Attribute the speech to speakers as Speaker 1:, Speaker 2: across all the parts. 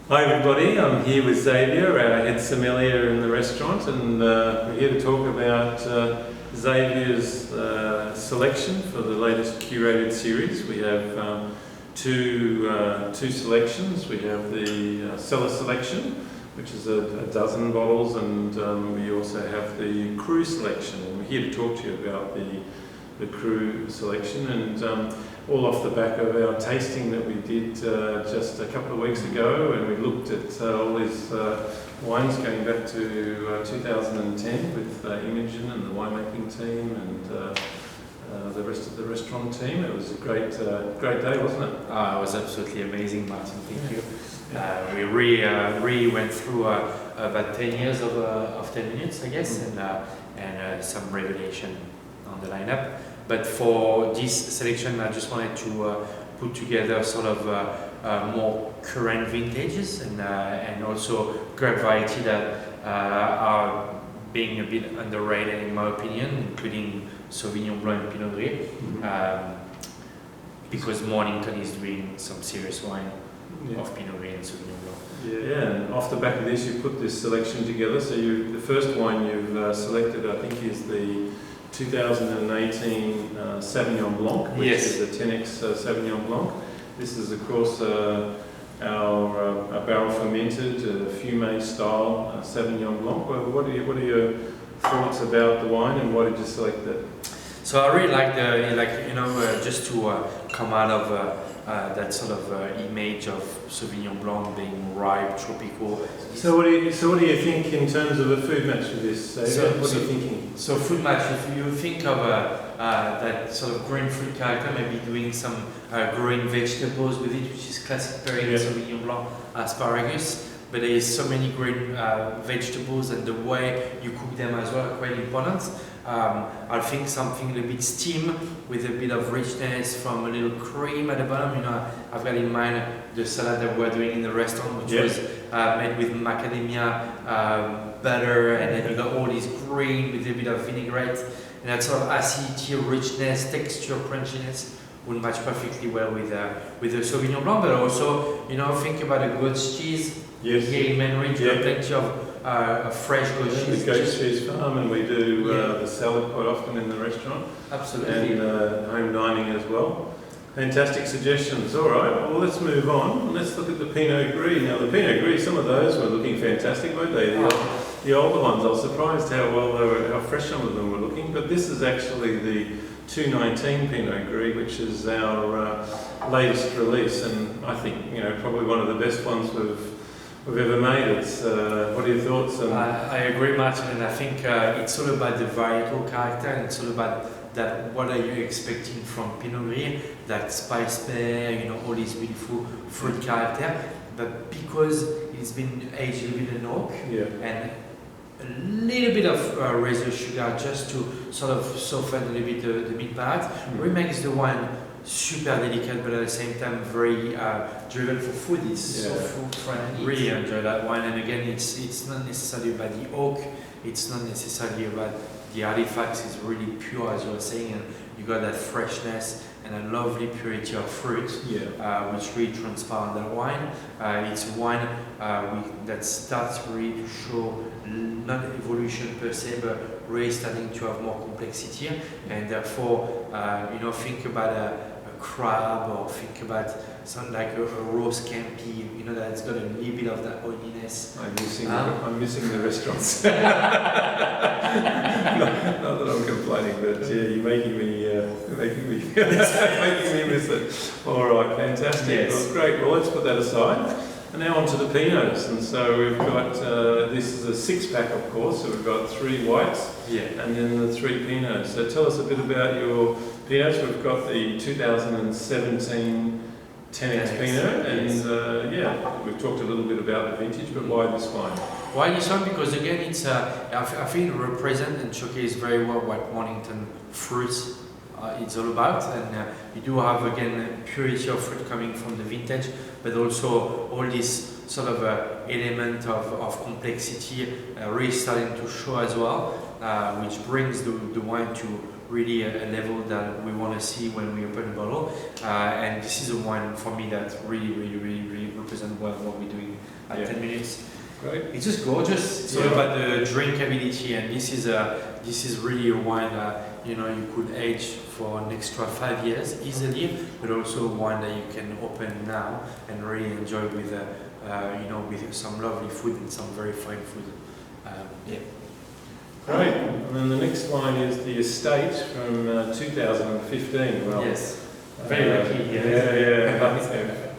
Speaker 1: Hi everybody, I'm here with Xavier, our head sommelier in the restaurant, and we're here to talk about Xavier's selection for the latest curated series. We have two selections. We have the cellar selection, which is a dozen bottles, and we also have the cru selection. And we're here to talk to you about the cru selection, and all off the back of our tasting that we did just a couple of weeks ago, and we looked at all these wines going back to 2010 with Imogen and the winemaking team and the rest of the restaurant team. It was a great day, wasn't it?
Speaker 2: It was absolutely amazing, Martin. Thank you. We really went through about 10 years of 10 minutes, I guess, and some revelation on the lineup. But for this selection, I just wanted to put together sort of more current vintages and also grape variety that are being a bit underrated in my opinion, including Sauvignon Blanc and Pinot Gris, because Mornington is doing some serious wine of Pinot Gris and Sauvignon Blanc.
Speaker 1: Yeah, and off the back of this, you put this selection together. So the first wine you've selected, I think, is the 2018 Sauvignon Blanc, which is the 10x Sauvignon Blanc. This is, of course, our barrel fermented fume style Sauvignon Blanc. What are your thoughts about the wine, and why did you select that?
Speaker 2: So I really like just to come out of that sort of image of Sauvignon Blanc being ripe, tropical.
Speaker 1: So what do you think in terms of a food match with this? What are you thinking?
Speaker 2: So food match, if you think of that sort of green fruit character, maybe doing some growing vegetables with it, which is classic pairing Sauvignon Blanc asparagus. But there is so many green vegetables, and the way you cook them as well are quite important. I think something a little bit steam with a bit of richness from a little cream at the bottom. I've got in mind the salad that we're doing in the restaurant, which was made with macadamia butter, and then you got all this green with a bit of vinaigrette, and that sort of acidity, richness, texture, crunchiness would match perfectly well with the Sauvignon Blanc. But also, think about a goat's cheese.
Speaker 1: Yes.
Speaker 2: Here in Mainridge, we have plenty of fresh goat cheese.
Speaker 1: The goat cheese farm, and we do the salad quite often in the restaurant.
Speaker 2: Absolutely.
Speaker 1: And home dining as well. Fantastic suggestions. All right, well, let's move on. Let's look at the Pinot Gris. Now, the Pinot Gris, some of those were looking fantastic, weren't they? The older ones, I was surprised how fresh some of them were looking. But this is actually the 2019 Pinot Gris, which is our latest release, and I think probably one of the best ones we've ever made. What are your thoughts?
Speaker 2: I agree, Martin, and I think it's all about the varietal character, and it's all about that. What are you expecting from Pinot Gris? That spice pear, all these beautiful fruit character, but because it's been aged a little bit in oak and a little bit of residue sugar just to sort of soften a little bit the mid palate, remakes the wine super delicate, but at the same time very driven for food. It's so food friendly. Really enjoy that wine, and again, it's not necessarily about the oak. It's not necessarily about the artifacts. It's really pure, as you were saying, and you got that freshness and a lovely purity of fruit, which really transpires that wine. It's a wine that starts really to show not evolution per se, but really starting to have more complexity, and therefore, think about a crab, or think about something like a raw scampi, that's got a little bit of that oiliness.
Speaker 1: I'm missing the restaurants. not that I'm complaining, but you're making me miss it. All right, fantastic.
Speaker 2: Yes.
Speaker 1: Well, great. Well, let's put that aside. And now on to the Pinots. And so we've got, this is a 6-pack, of course, so we've got 3 whites and then the 3 Pinots. So tell us a bit about your Pinots. We've got the 2017 10x Pinot, and we've talked a little bit about the vintage, but why this wine?
Speaker 2: Why this one? Because again, it's I think it represents and showcases very well what Mornington fruits it's all about, and you do have again purity of fruit coming from the vintage, but also all this sort of element of complexity really starting to show as well, which brings the wine to really a level that we want to see when we open a bottle. And this is a wine for me that really represents well what we're doing at 10 minutes.
Speaker 1: Great.
Speaker 2: It's just gorgeous. It's all about the drinkability, and this is really a wine that you could age for an extra 5 years easily, but also one that you can open now and really enjoy with with some lovely food and some very fine food.
Speaker 1: Great. And then the next wine is the Estate from 2015. Well,
Speaker 2: yes. Very lucky.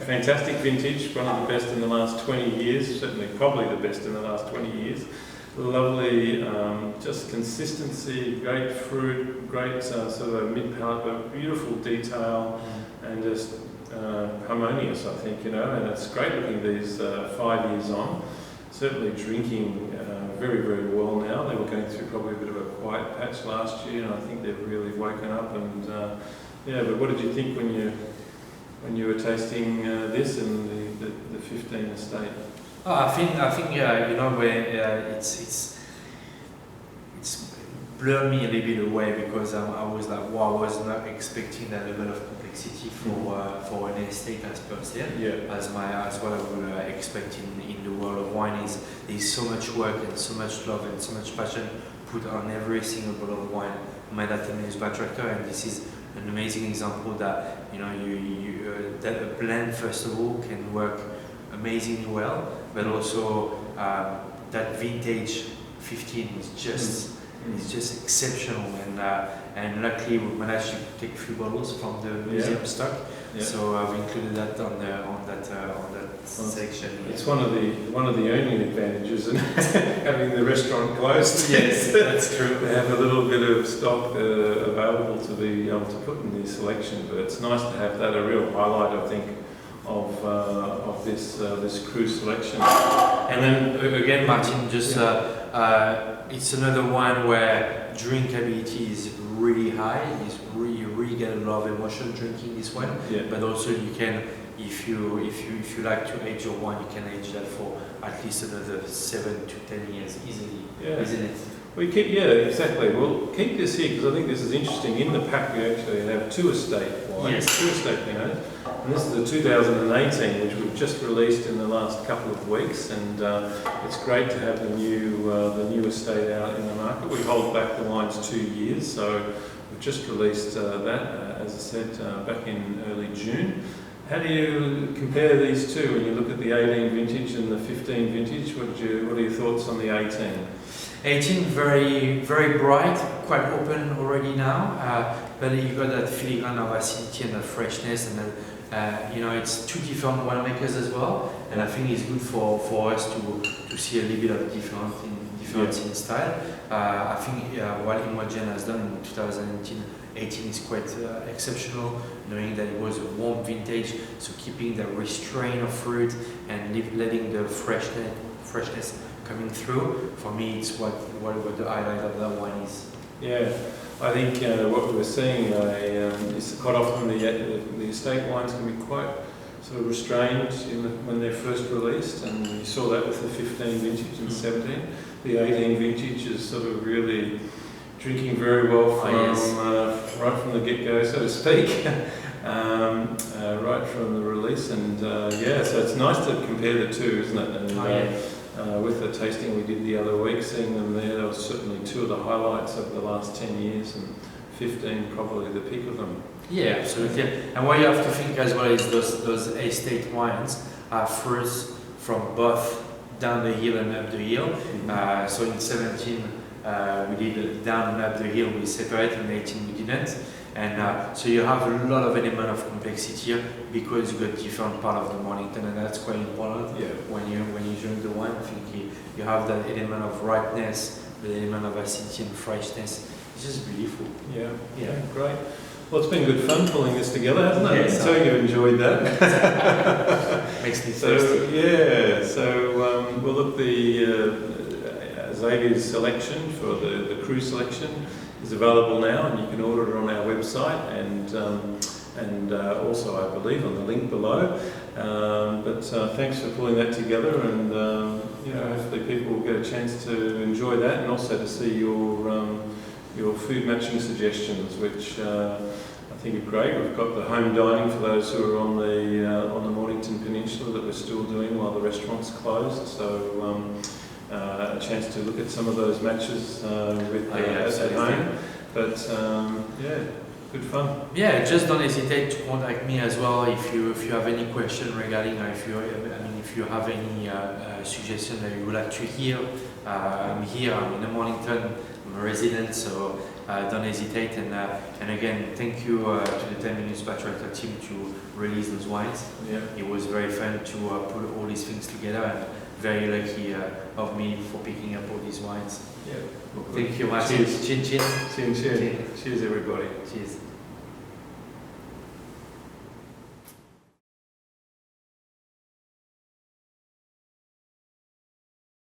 Speaker 1: Fantastic vintage, one of the best in the last 20 years, certainly probably the best in the last 20 years. Lovely, just consistency, great fruit, great sort of mid-palate, but beautiful detail, and just harmonious, I think, and it's great looking these 5 years on. Certainly drinking very, very well now. They were going through probably a bit of a quiet patch last year, and I think they've really woken up. And but what did you think when you were tasting this and the 15 Estate?
Speaker 2: Oh, I think where it's blurred me a little bit away, because I was like, wow, I was not expecting that level of complexity for an estate as per se. As what I would expect in the world of wine is there's so much work and so much love and so much passion put on every single bottle of wine made at the manufacturer, and this is an amazing example that that a blend first of all can work amazingly well, but also that vintage 15 is just exceptional, and luckily we managed to take a few bottles from the museum stock, so I've included that on that section.
Speaker 1: It's one of the only advantages in having the restaurant closed.
Speaker 2: Yes, that's true.
Speaker 1: They have a little bit of stock available to be able to put in the selection, but it's nice to have that, a real highlight, I think, of this cruise selection.
Speaker 2: And then again, Martin, just it's another one where drinkability is really high. You really get a lot of emotion drinking this one. But also you can, if you like to age your wine, you can age that for at least another 7 to 10 years easily, isn't it?
Speaker 1: We keep, exactly. We'll keep this here because I think this is interesting. In the pack we actually have 2 estate wines, 2 estate Pinots, and this is the 2018, which we've just released in the last couple of weeks, and it's great to have the new estate out in the market. We hold back the wines 2 years, so we've just released that, as I said, back in early June. How do you compare these two when you look at the 18 vintage and the 15 vintage? What are your thoughts on the 18?
Speaker 2: 18, very, very bright, quite open already now, but you got that filigrane of acidity and that freshness, and it's 2 different winemakers as well, and I think it's good for us to see a little bit of difference in style. I think what Imogen has done in 2018 is quite exceptional, knowing that it was a warm vintage, so keeping the restraint of fruit and letting the freshness coming through. For me, it's what the highlight of that wine is. Yeah,
Speaker 1: I think what we were seeing is quite often the estate wines can be quite sort of restrained when they're first released, and you saw that with the 15 vintage and 17. The 18 vintage is sort of really drinking very well from right from the get-go, so to speak, right from the release, and so it's nice to compare the two, isn't it? And, with the tasting we did the other week, seeing them there was certainly 2 of the highlights of the last 10 years, and 15 probably the peak of them.
Speaker 2: Yeah, absolutely. And what you have to think as well is those estate wines are first from both down the hill and up the hill. So in 17 we did down and up the hill, we separated, in 18 we didn't. And so you have a lot of element of complexity here because you got different part of the Mornington, and that's quite important. When you drink the wine, I think you have that element of ripeness, the element of acidity and freshness. It's just beautiful.
Speaker 1: Yeah, great. Well, it's been good fun pulling this together, hasn't it? So you enjoyed that.
Speaker 2: Makes me thirsty.
Speaker 1: So we'll look the Xavier's selection for the cruise selection is available now, and you can order it on our website and also, I believe, on the link below. But thanks for pulling that together, and hopefully people will get a chance to enjoy that, and also to see your food matching suggestions, which I think are great. We've got the home dining for those who are on the Mornington Peninsula that we're still doing while the restaurant's closed. So a chance to look at some of those matches at home. But yeah, good fun.
Speaker 2: Yeah, just don't hesitate to contact me as well if you have any question regarding, if you have any suggestion that you would like to hear. I'm here. I'm in the Mornington. I'm a resident, so don't hesitate. And again, thank you to the 10 Minutes Backtracker team to release those wines.
Speaker 1: Yeah.
Speaker 2: It was very fun to put all these things together, and very lucky of me for picking up all these wines.
Speaker 1: Yeah.
Speaker 2: Thank you, Martin.
Speaker 1: Cheers.
Speaker 2: Chin chin.
Speaker 1: Cheers, cheers. Cheers, everybody.
Speaker 2: Cheers.